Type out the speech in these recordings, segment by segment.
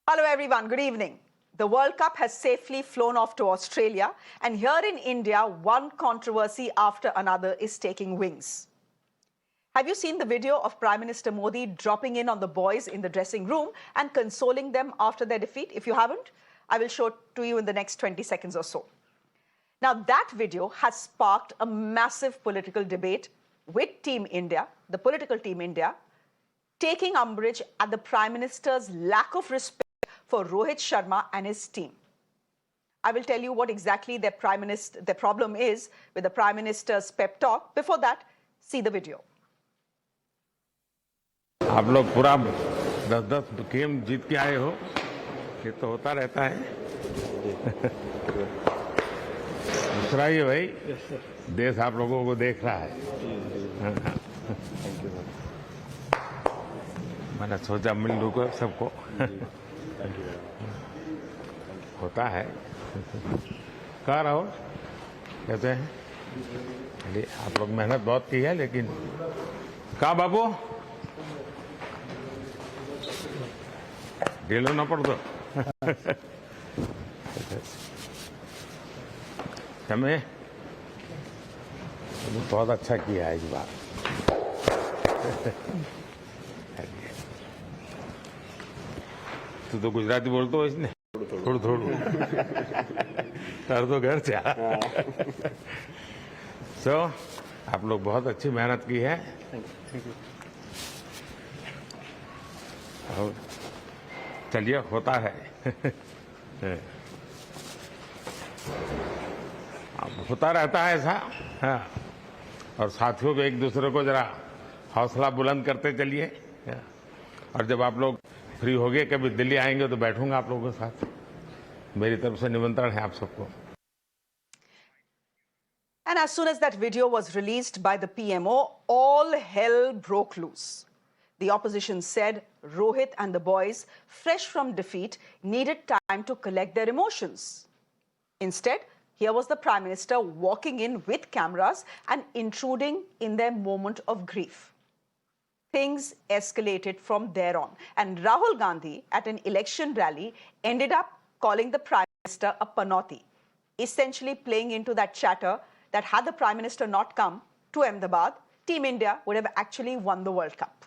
Hello everyone, good evening. The World Cup has safely flown off to Australia, and here in India, one controversy after another is taking wings. Have you seen the video of Prime Minister Modi dropping in on the boys in the dressing room and consoling them after their defeat? If you haven't, I will show it to you in the next 20 seconds or so. Now, that video has sparked a massive political debate with Team India, the political Team India, taking umbrage at the Prime Minister's lack of respect for Rohit Sharma and his team. I will tell you what exactly their problem is with the Prime Minister's pep talk. Before that, see the video. आप लोग पूरा 10-10 game जीत के आए हो, ये तो होता रहता है। दूसरा ही भाई, देश आप लोगों को देख रहा है। मैंने सोचा मिल लूँगा सबको। होता है। कहाँ रहो? कहते हैं अरे आप लोग मेहनत बहुत की है, लेकिन कहाँ बाबू ढीलो ना पड़ दो। हमें बहुत अच्छा किया है इस बार। तू तो गुजराती बोलते हो इसने थोड़ा तर तो घर से सो आप लोग बहुत अच्छी मेहनत की है और चलिए होता है। होता रहता है ऐसा। हाँ, और साथियों को एक दूसरे को जरा हौसला बुलंद करते चलिए। और जब आप लोग फ्री हो गए कभी दिल्ली आएंगे तो बैठूंगा आप लोगों के साथ। मेरी तरफ से निमंत्रण है आप सबको। And as soon as that video was released by the PMO, all hell broke loose. The opposition said Rohit and the boys, fresh from defeat, needed time to collect their emotions. Instead, here was the Prime Minister walking in with cameras and intruding in their moment of grief. Things escalated from there on, and Rahul Gandhi at an election rally ended up calling the Prime Minister a Panauti, essentially playing into that chatter that had the Prime Minister not come to Ahmedabad, Team India would have actually won the World Cup.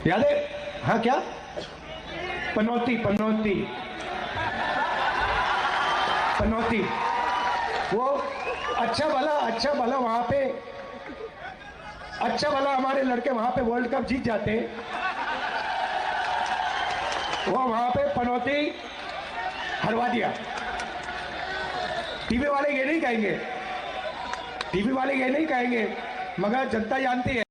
याद है? हाँ क्या? पनौती पनौती पनौती वो अच्छा भला वहां पे अच्छा भला हमारे लड़के वहां पे वर्ल्ड कप जीत जाते, वो वहां पे पनौती हरवा दिया। टीवी वाले ये नहीं कहेंगे, टीवी वाले ये नहीं कहेंगे, मगर जनता जानती है।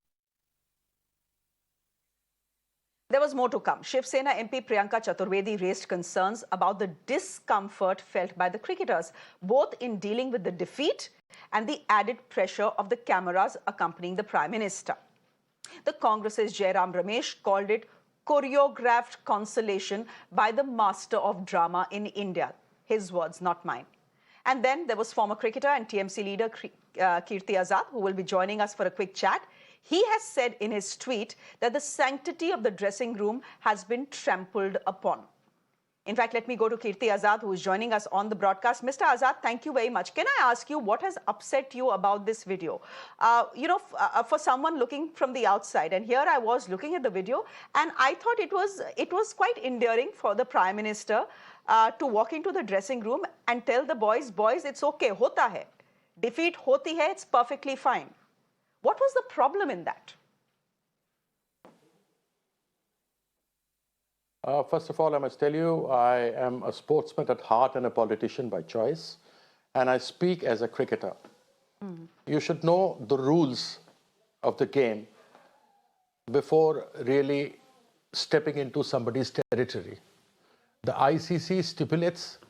There was more to come. Shiv Sena MP Priyanka Chaturvedi raised concerns about the discomfort felt by the cricketers, both in dealing with the defeat and the added pressure of the cameras accompanying the Prime Minister. The Congress's Jairam Ramesh called it choreographed consolation by the master of drama in India. His words, not mine. And then there was former cricketer and TMC leader Kirti Azad, who will be joining us for a quick chat. He has said in his tweet that the sanctity of the dressing room has been trampled upon. In fact, let me go to Kirti Azad, who is joining us on the broadcast. Mr. Azad, thank you very much. Can I ask you what has upset you about this video? For someone looking from the outside, and here I was looking at the video, and I thought it was quite endearing for the Prime Minister to walk into the dressing room and tell the boys, it's okay, hota hai. Defeat hoti hai, it's perfectly fine. What was the problem in that? First of all, I must tell you, I am a sportsman at heart and a politician by choice, and I speak as a cricketer. You should know the rules of the game before really stepping into somebody's territory. The ICC stipulates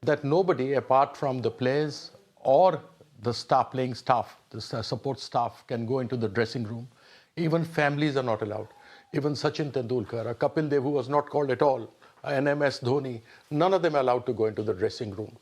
that nobody apart from the players or the playing staff, the support staff can go into the dressing room. Even families are not allowed. Even Sachin Tendulkar, Kapil Dev, who was not called at all, MS Dhoni, none of them are allowed to go into the dressing room.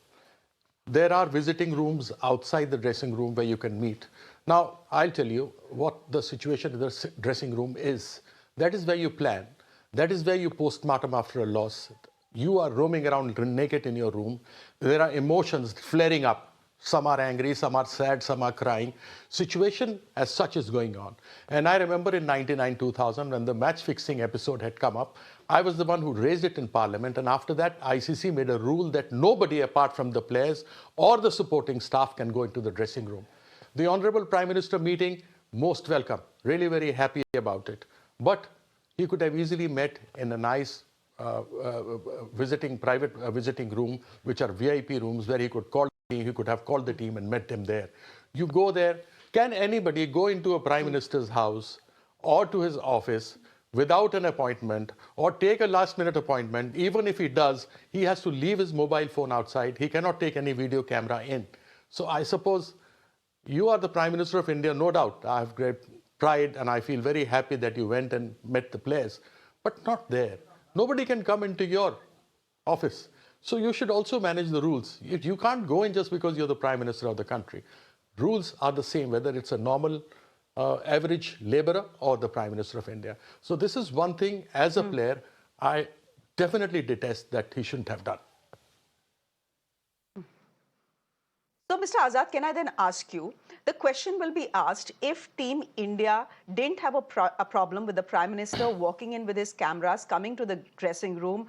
There are visiting rooms outside the dressing room where you can meet. Now, I'll tell you what the situation in the dressing room is. That is where you plan. That is where you postmortem after a loss. You are roaming around naked in your room. There are emotions flaring up. Some are angry, some are sad, some are crying. Situation as such is going on. And I remember in 99-2000 when the match fixing episode had come up, I was the one who raised it in Parliament. And after that, ICC made a rule that nobody apart from the players or the supporting staff can go into the dressing room. The Honorable Prime Minister meeting, most welcome. Really very happy about it. But he could have easily met in a nice private visiting room, which are VIP rooms where he could call. He could have called the team and met them there. You go there. Can anybody go into a Prime Minister's house or to his office without an appointment or take a last-minute appointment? Even if he does, he has to leave his mobile phone outside. He cannot take any video camera in. So I suppose you are the Prime Minister of India, no doubt. I have great pride and I feel very happy that you went and met the players, but not there. Nobody can come into your office. So you should also manage the rules. You can't go in just because you're the Prime Minister of the country. Rules are the same, whether it's a normal average laborer or the Prime Minister of India. So this is one thing as a player, I definitely detest that he shouldn't have done. So, Mr. Azad, can I then ask you, the question will be asked if Team India didn't have a problem with the Prime Minister walking in with his cameras, coming to the dressing room,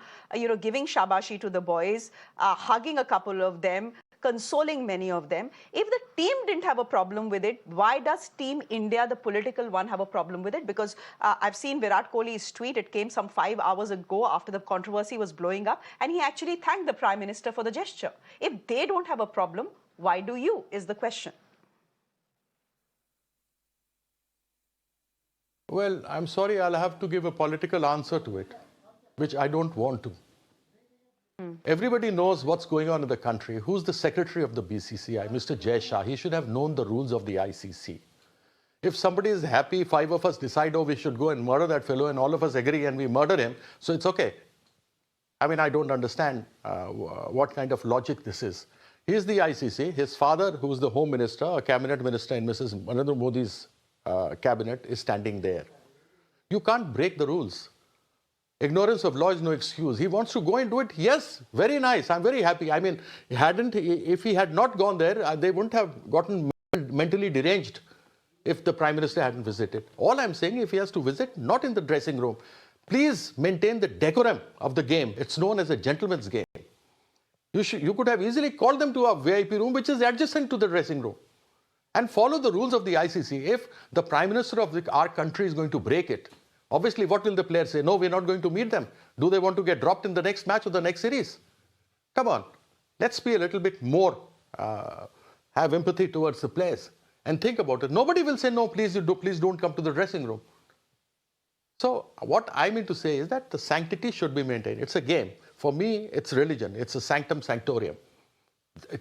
giving shabashi to the boys, hugging a couple of them, consoling many of them. If the team didn't have a problem with it, why does Team India, the political one, have a problem with it? Because I've seen Virat Kohli's tweet. It came some 5 hours ago after the controversy was blowing up, and he actually thanked the Prime Minister for the gesture. If they don't have a problem, why do you, is the question. Well, I'm sorry, I'll have to give a political answer to it, which I don't want to. Everybody knows what's going on in the country. Who's the secretary of the BCCI? Mr. Jai Shah. He should have known the rules of the ICC. If somebody is happy, 5 of us decide, oh, we should go and murder that fellow, and all of us agree and we murder him, so it's okay. I mean, I don't understand what kind of logic this is. He's the ICC. His father, who's the Home Minister, a cabinet minister in Mrs. Narendra Modi's cabinet, is standing there. You can't break the rules. Ignorance of law is no excuse. He wants to go and do it. Yes, very nice. I'm very happy. I mean, if he had not gone there, they wouldn't have gotten mentally deranged if the Prime Minister hadn't visited. All I'm saying, if he has to visit, not in the dressing room. Please maintain the decorum of the game. It's known as a gentleman's game. You could have easily called them to a VIP room, which is adjacent to the dressing room, and follow the rules of the ICC. If the Prime Minister of our country is going to break it, obviously, what will the players say? No, we're not going to meet them. Do they want to get dropped in the next match or the next series? Come on, let's be a little bit more, have empathy towards the players and think about it. Nobody will say, no, please don't come to the dressing room. So what I mean to say is that the sanctity should be maintained. It's a game. For me, it's religion. It's a sanctum sanctorium.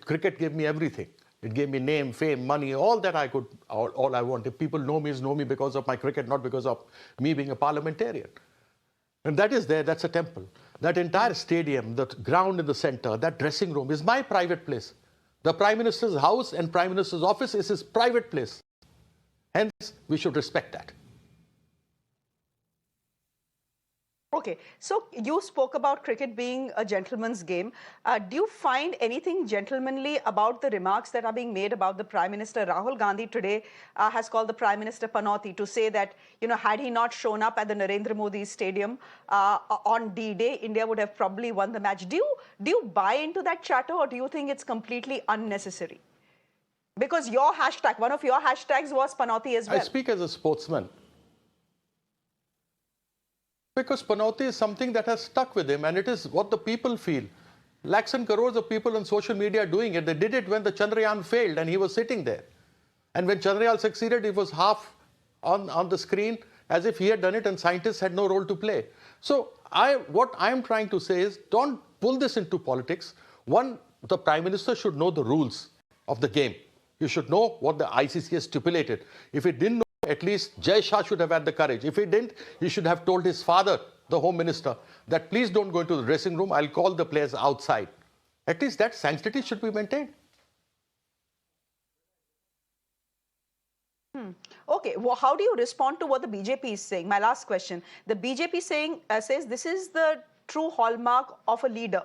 Cricket gave me everything. It gave me name, fame, money, all that I could, all I want. If people know me because of my cricket, not because of me being a parliamentarian. And that is there, that's a temple. That entire stadium, the ground in the center, that dressing room is my private place. The Prime Minister's house and Prime Minister's office is his private place. Hence, we should respect that. Okay, so you spoke about cricket being a gentleman's game. Do you find anything gentlemanly about the remarks that are being made about the Prime Minister? Rahul Gandhi today has called the Prime Minister Panauti to say that, had he not shown up at the Narendra Modi Stadium on D-Day, India would have probably won the match. Do you buy into that chatter, or do you think it's completely unnecessary? Because your hashtag, one of your hashtags was Panauti as well. I speak as a sportsman. Because Panauti is something that has stuck with him, and it is what the people feel. Lakhs and crores of people on social media are doing it. They did it when the Chandrayaan failed and he was sitting there. And when Chandrayaan succeeded, it was half on the screen as if he had done it and scientists had no role to play. So what I am trying to say is, don't pull this into politics. One, the Prime Minister should know the rules of the game. You should know what the ICC has stipulated. If he didn't know, at least Jai Shah should have had the courage. If he didn't, he should have told his father, the Home Minister, that please don't go into the dressing room. I'll call the players outside. At least that sanctity should be maintained. Okay, well, how do you respond to what the BJP is saying? My last question. The BJP says this is the true hallmark of a leader,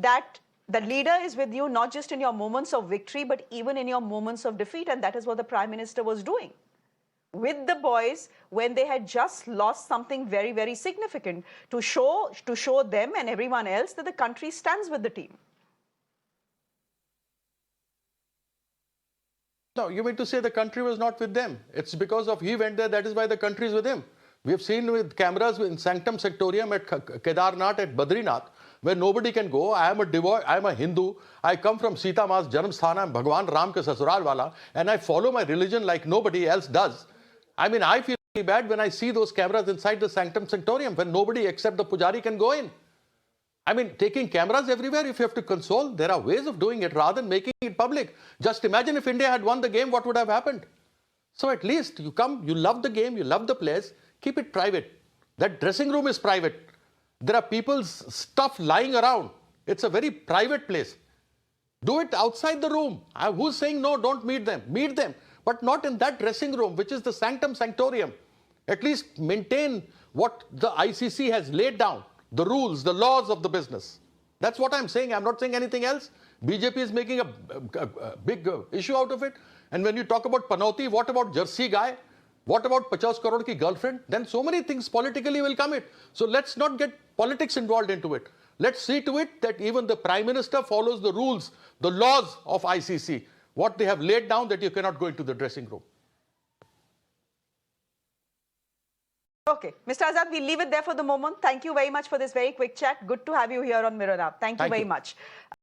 that the leader is with you not just in your moments of victory, but even in your moments of defeat. And that is what the Prime Minister was doing with the boys when they had just lost something very, very significant, to show them and everyone else that the country stands with the team. No, you mean to say the country was not with them? It's because of he went there, that is why the country is with him. We have seen with cameras in Sanctum Sanctorum at Kedarnath, at Badrinath, where nobody can go. I am a Hindu. I come from Sita Ma's Janamsthana, I'm Bhagwan Ram ke sasural wala, and I follow my religion like nobody else does. I mean, I feel really bad when I see those cameras inside the Sanctum Sanctorum, when nobody except the Pujari can go in. I mean, taking cameras everywhere, if you have to console, there are ways of doing it rather than making it public. Just imagine if India had won the game, what would have happened? So at least you come, you love the game, you love the players, keep it private. That dressing room is private. There are people's stuff lying around. It's a very private place. Do it outside the room. Who's saying no, don't meet them? Meet them, but not in that dressing room, which is the Sanctum Sanctorum. At least maintain what the ICC has laid down. The rules, the laws of the business. That's what I'm saying. I'm not saying anything else. BJP is making a big issue out of it. And when you talk about Panauti, what about Jersey guy? What about 50 crore ki girlfriend? Then so many things politically will come in. So let's not get politics involved into it. Let's see to it that even the Prime Minister follows the rules, the laws of ICC, what they have laid down, that you cannot go into the dressing room. Okay, Mr. Azad, we'll leave it there for the moment. Thank you very much for this very quick chat. Good to have you here on Mirror Up. Thank you very much.